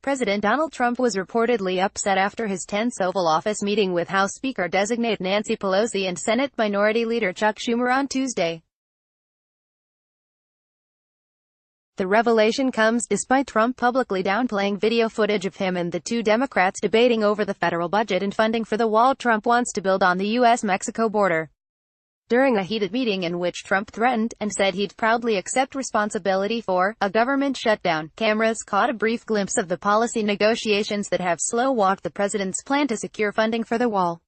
President Donald Trump was reportedly upset after his tense Oval Office meeting with House Speaker-designate Nancy Pelosi and Senate Minority Leader Chuck Schumer on Tuesday. The revelation comes despite Trump publicly downplaying video footage of him and the two Democrats debating over the federal budget and funding for the wall Trump wants to build on the U.S.-Mexico border. During a heated meeting in which Trump threatened and said he'd proudly accept responsibility for a government shutdown, cameras caught a brief glimpse of the policy negotiations that have slow-walked the president's plan to secure funding for the wall.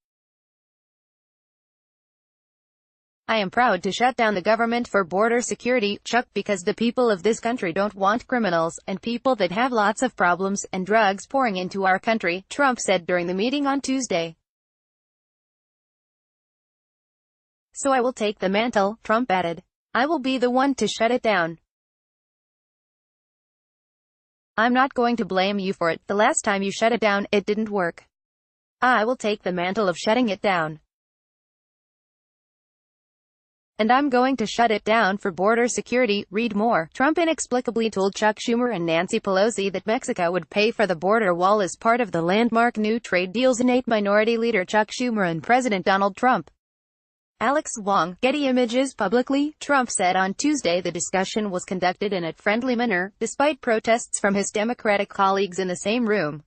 "I am proud to shut down the government for border security, Chuck, because the people of this country don't want criminals, and people that have lots of problems, and drugs pouring into our country," Trump said during the meeting on Tuesday. "So I will take the mantle," Trump added. "I will be the one to shut it down. I'm not going to blame you for it. The last time you shut it down, it didn't work. I will take the mantle of shutting it down. And I'm going to shut it down for border security, read more." Trump inexplicably told Chuck Schumer and Nancy Pelosi that Mexico would pay for the border wall as part of the landmark new trade deals. Senate Minority Leader Chuck Schumer and President Donald Trump. Alex Wong, Getty Images. Publicly, Trump said on Tuesday the discussion was conducted in a friendly manner, despite protests from his Democratic colleagues in the same room.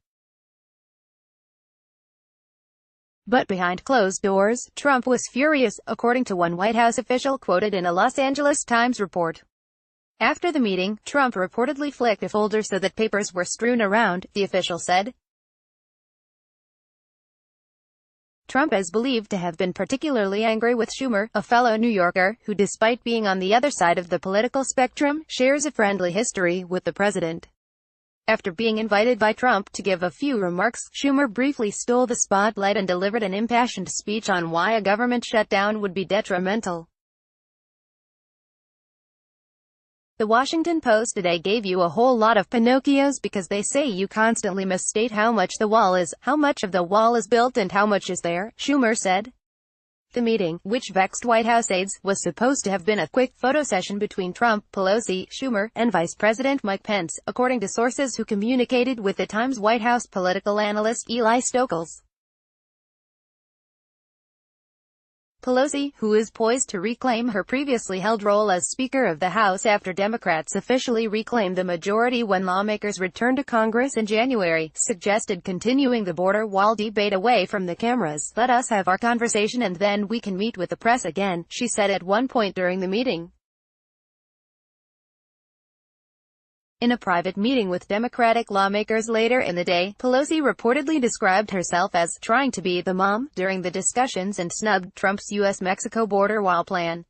But behind closed doors, Trump was furious, according to one White House official quoted in a Los Angeles Times report. After the meeting, Trump reportedly flicked a folder so that papers were strewn around, the official said. Trump is believed to have been particularly angry with Schumer, a fellow New Yorker, who despite being on the other side of the political spectrum, shares a friendly history with the president. After being invited by Trump to give a few remarks, Schumer briefly stole the spotlight and delivered an impassioned speech on why a government shutdown would be detrimental. The Washington Post today gave you a whole lot of Pinocchios because they say you constantly misstate how much the wall is, how much of the wall is built and how much is there, Schumer said. The meeting, which vexed White House aides, was supposed to have been a quick photo session between Trump, Pelosi, Schumer, and Vice President Mike Pence, according to sources who communicated with the Times White House political analyst Eli Stokols. Pelosi, who is poised to reclaim her previously held role as Speaker of the House after Democrats officially reclaimed the majority when lawmakers returned to Congress in January, suggested continuing the border wall debate away from the cameras. "Let us have our conversation and then we can meet with the press again," she said at one point during the meeting. In a private meeting with Democratic lawmakers later in the day, Pelosi reportedly described herself as trying to be the mom during the discussions and snubbed Trump's U.S.-Mexico border wall plan.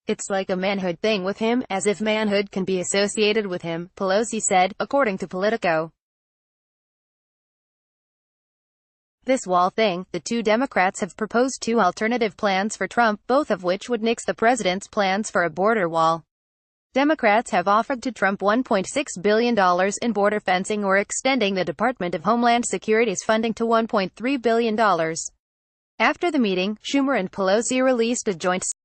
"It's like a manhood thing with him, as if manhood can be associated with him," Pelosi said, according to Politico. "This wall thing, the two Democrats have proposed two alternative plans for Trump, both of which would nix the president's plans for a border wall. Democrats have offered to Trump $1.6 billion in border fencing or extending the Department of Homeland Security's funding to $1.3 billion. After the meeting, Schumer and Pelosi released a joint